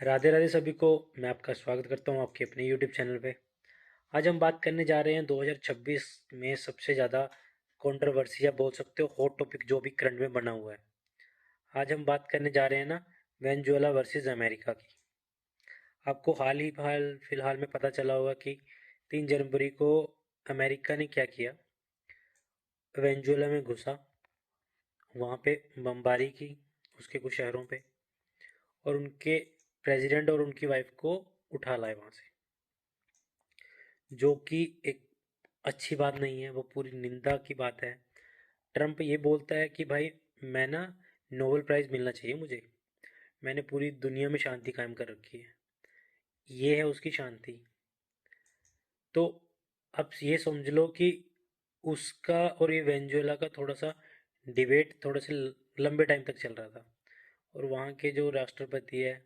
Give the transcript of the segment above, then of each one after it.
राधे राधे सभी को। मैं आपका स्वागत करता हूं आपके अपने YouTube चैनल पे। आज हम बात करने जा रहे हैं 2026 में सबसे ज़्यादा कंट्रोवर्सी या बोल सकते हो हॉट टॉपिक जो भी करंट में बना हुआ है। आज हम बात करने जा रहे हैं ना, वेनेजुएला वर्सेस अमेरिका की। आपको हाल फिलहाल में पता चला होगा कि 3 जनवरी को अमेरिका ने क्या किया, वेनेजुएला में घुसा, वहाँ पे बमबारी की उसके कुछ शहरों पे, और उनके प्रेसिडेंट और उनकी वाइफ को उठा लाए वहाँ से, जो कि एक अच्छी बात नहीं है, वो पूरी निंदा की बात है। ट्रम्प ये बोलता है कि भाई मैं ना, नोबेल प्राइज़ मिलना चाहिए मुझे, मैंने पूरी दुनिया में शांति कायम कर रखी है, ये है उसकी शांति। तो अब ये समझ लो कि उसका और ये वेनेजुएला का थोड़ा सा डिबेट थोड़े से लंबे टाइम तक चल रहा था, और वहाँ के जो राष्ट्रपति है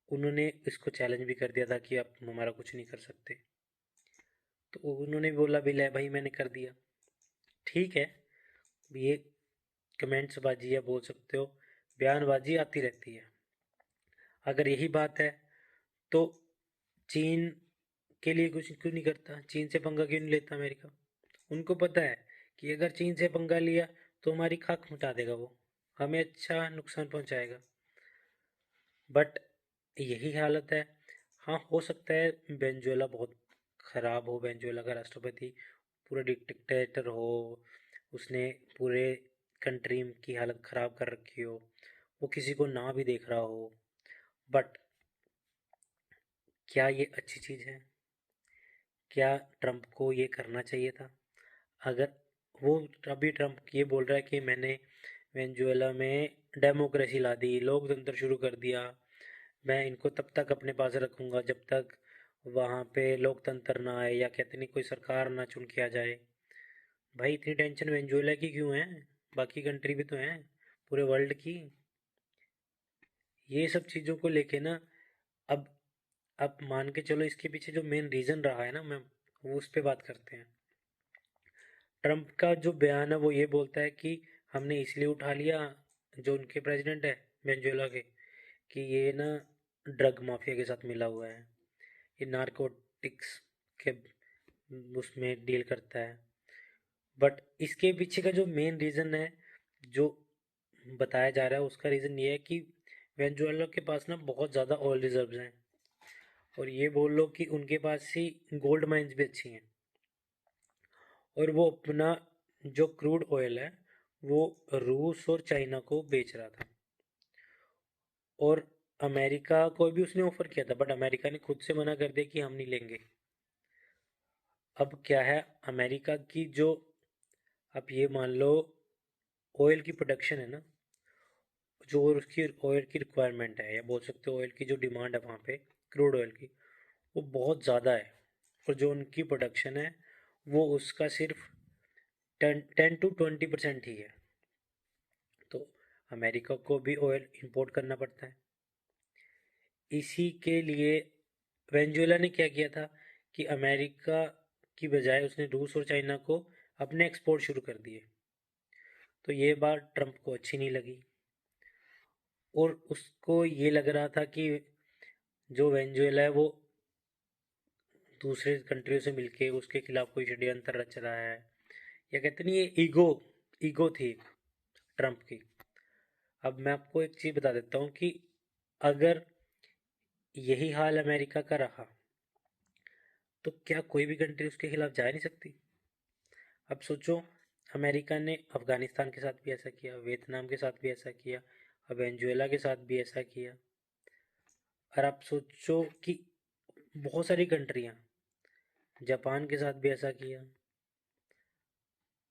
उन्होंने इसको चैलेंज भी कर दिया था कि आप हमारा कुछ नहीं कर सकते। तो उन्होंने बोला भी ले भाई मैंने कर दिया। ठीक है, ये कमेंट्स बाजी या बोल सकते हो बयानबाजी आती रहती है। अगर यही बात है तो चीन के लिए कुछ क्यों नहीं करता, चीन से पंगा क्यों नहीं लेता अमेरिका? उनको पता है कि अगर चीन से पंगा लिया तो हमारी खाक मिटा देगा, वो हमें अच्छा नुकसान पहुंचाएगा। बट यही हालत है। हाँ, हो सकता है वेनेजुएला बहुत खराब हो, वेनेजुएला का राष्ट्रपति पूरा डिक्टेटर हो, उसने पूरे कंट्री की हालत खराब कर रखी हो, वो किसी को ना भी देख रहा हो। बट क्या ये अच्छी चीज़ है? क्या ट्रम्प को ये करना चाहिए था? अगर वो, अभी ट्रम्प ये बोल रहा है कि मैंने वेनेजुएला में डेमोक्रेसी ला दी, लोकतंत्र शुरू कर दिया, मैं इनको तब तक अपने पास रखूंगा जब तक वहाँ पे लोकतंत्र ना आए, या कहते नहीं कोई सरकार ना चुन के आ जाए। भाई इतनी टेंशन वेनेजुएला की क्यों है? बाकी कंट्री भी तो हैं, पूरे वर्ल्ड की। ये सब चीज़ों को लेके ना, अब अब मान के चलो इसके पीछे जो मेन रीज़न रहा है ना, मैं वो उस पे बात करते हैं। ट्रम्प का जो बयान है वो ये बोलता है कि हमने इसलिए उठा लिया, जो उनके प्रेसिडेंट है वेनेजुएला के, कि ये ना ड्रग माफिया के साथ मिला हुआ है, ये नारकोटिक्स के उसमें डील करता है। बट इसके पीछे का जो मेन रीज़न है, जो बताया जा रहा है, उसका रीज़न ये है कि वेनेजुएला के पास ना बहुत ज़्यादा ऑयल रिजर्व्स हैं, और ये बोल लो कि उनके पास ही गोल्ड माइंस भी अच्छी हैं, और वो अपना जो क्रूड ऑयल है वो रूस और चाइना को बेच रहा था, और अमेरिका को भी उसने ऑफर किया था, बट अमेरिका ने खुद से मना कर दिया कि हम नहीं लेंगे। अब क्या है, अमेरिका की जो, अब ये मान लो ऑयल की प्रोडक्शन है ना, जो और उसकी ऑयल की रिक्वायरमेंट है, या बोल सकते हो ऑयल की जो डिमांड है वहाँ पे, क्रूड ऑयल की, वो बहुत ज़्यादा है, और जो उनकी प्रोडक्शन है वो उसका सिर्फ 10 to 20% ही है। तो अमेरिका को भी ऑयल इंपोर्ट करना पड़ता है। इसी के लिए वेनेजुएला ने क्या किया था कि अमेरिका की बजाय उसने रूस और चाइना को अपने एक्सपोर्ट शुरू कर दिए। तो ये बात ट्रम्प को अच्छी नहीं लगी, और उसको ये लग रहा था कि जो वेनेजुएला है वो दूसरे कंट्रियों से मिलके उसके खिलाफ कोई षड्यंत्र रच रहा है, या कहते नहीं, ये ईगो ईगो थी ट्रम्प की। अब मैं आपको एक चीज़ बता देता हूँ कि अगर यही हाल अमेरिका का रहा तो क्या कोई भी कंट्री उसके खिलाफ जा नहीं सकती? अब सोचो, अमेरिका ने अफगानिस्तान के साथ भी ऐसा किया, वियतनाम के साथ भी ऐसा किया, अब वेनेजुएला के साथ भी ऐसा किया। और आप सोचो कि बहुत सारी कंट्रियां, जापान के साथ भी ऐसा किया,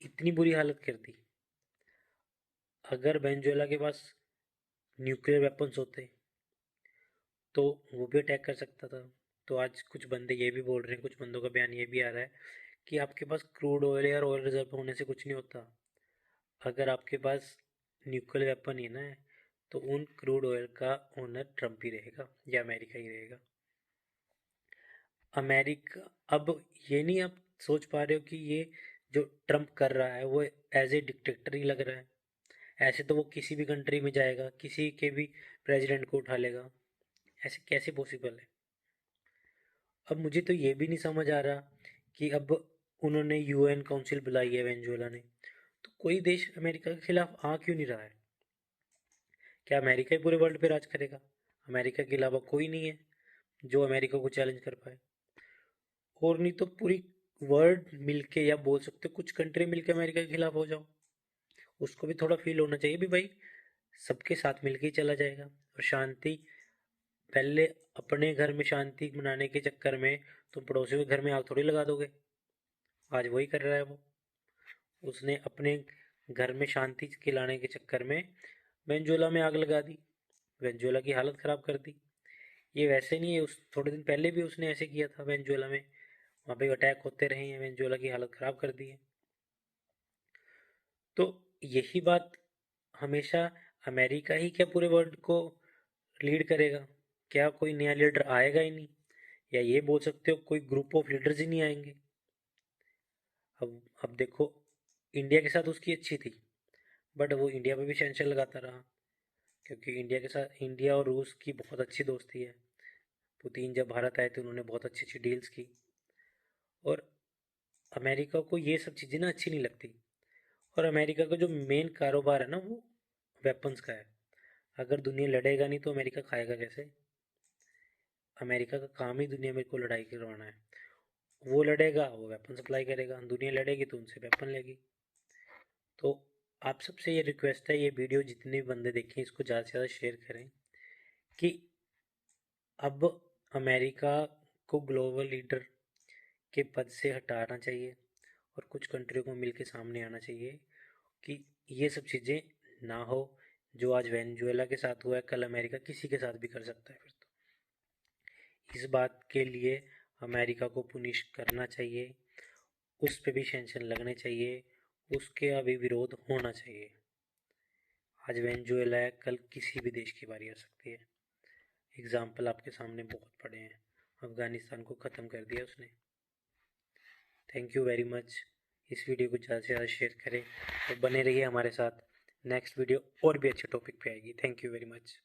इतनी बुरी हालत कर दी। अगर वेनेजुएला के पास न्यूक्लियर वेपन्स होते तो वो भी अटैक कर सकता था। तो आज कुछ बंदे ये भी बोल रहे हैं, कुछ बंदों का बयान ये भी आ रहा है कि आपके पास क्रूड ऑयल या ऑयल रिजर्व होने से कुछ नहीं होता। अगर आपके पास न्यूक्लियर वेपन ही ना है तो उन क्रूड ऑयल का ओनर ट्रम्प ही रहेगा या अमेरिका ही रहेगा। अमेरिका, अब ये नहीं आप सोच पा रहे हो कि ये जो ट्रम्प कर रहा है वो एज ए डिक्टेटर ही लग रहा है। ऐसे तो वो किसी भी कंट्री में जाएगा, किसी के भी प्रेसिडेंट को उठा लेगा, ऐसे कैसे पॉसिबल है? अब मुझे तो ये भी नहीं समझ आ रहा कि अब उन्होंने यूएन काउंसिल बुलाई है वेनेजुएला ने, तो कोई देश अमेरिका के खिलाफ आ क्यों नहीं रहा है? क्या अमेरिका ही पूरे वर्ल्ड पे राज करेगा? अमेरिका के अलावा कोई नहीं है जो अमेरिका को चैलेंज कर पाए। और नहीं तो पूरी वर्ल्ड मिलके, या बोल सकते हो कुछ कंट्री मिलके अमेरिका के खिलाफ हो जाओ। उसको भी थोड़ा फील होना चाहिए भी भाई, सबके साथ मिलके ही चला जाएगा। और शांति, पहले अपने घर में शांति मनाने के चक्कर में तुम पड़ोसियों के घर में आग थोड़ी लगा दोगे। आज वही कर रहा है वो। उसने अपने घर में शांति खिलाने के चक्कर में वेनेजुएला में आग लगा दी, वेनेजुएला की हालत खराब कर दी। ये वैसे नहीं है, उस थोड़े दिन पहले भी उसने ऐसे किया था वेनेजुएला में, वहाँ पे अटैक होते रहे हैं, वेनेजुएला की हालत खराब कर दी है। तो यही बात हमेशा, अमेरिका ही क्या पूरे वर्ल्ड को लीड करेगा? क्या कोई नया लीडर आएगा ही नहीं? या ये बोल सकते हो कोई ग्रुप ऑफ लीडर्स ही नहीं आएंगे? अब देखो, इंडिया के साथ उसकी अच्छी थी, बट वो इंडिया पे भी सैंक्शन लगाता रहा, क्योंकि इंडिया के साथ, इंडिया और रूस की बहुत अच्छी दोस्ती है। पुतिन जब भारत आए थे उन्होंने बहुत अच्छी अच्छी डील्स की। और अमेरिका को ये सब चीज़ें ना अच्छी नहीं लगती। और अमेरिका का जो मेन कारोबार है ना, वो वेपन्स का है। अगर दुनिया लड़ेगा नहीं तो अमेरिका खाएगा कैसे? अमेरिका का काम ही दुनिया में को लड़ाई करवाना है। वो लड़ेगा, वो वेपन सप्लाई करेगा, दुनिया लड़ेगी तो उनसे वेपन लेगी। तो आप सबसे ये रिक्वेस्ट है, ये वीडियो जितने भी बंदे देखें इसको ज़्यादा से ज़्यादा शेयर करें कि अब अमेरिका को ग्लोबल लीडर के पद से हटाना चाहिए और कुछ कंट्रियों को मिलकर सामने आना चाहिए कि ये सब चीज़ें ना हो। जो आज वेनेजुएला के साथ हुआ है, कल अमेरिका किसी के साथ भी कर सकता है। फिर तो इस बात के लिए अमेरिका को पुनिश करना चाहिए, उस पर भी सैंक्शन लगने चाहिए, उसके अभी विरोध होना चाहिए। आज वेनेजुएला है, कल किसी भी देश की बारी आ सकती है। एग्जाम्पल आपके सामने बहुत पड़े हैं, अफगानिस्तान को ख़त्म कर दिया उसने। Thank you very much. इस वीडियो को ज़्यादा से ज़्यादा शेयर करें और बने रहिए हमारे साथ। नेक्स्ट वीडियो और भी अच्छे टॉपिक पे आएगी। Thank you very much.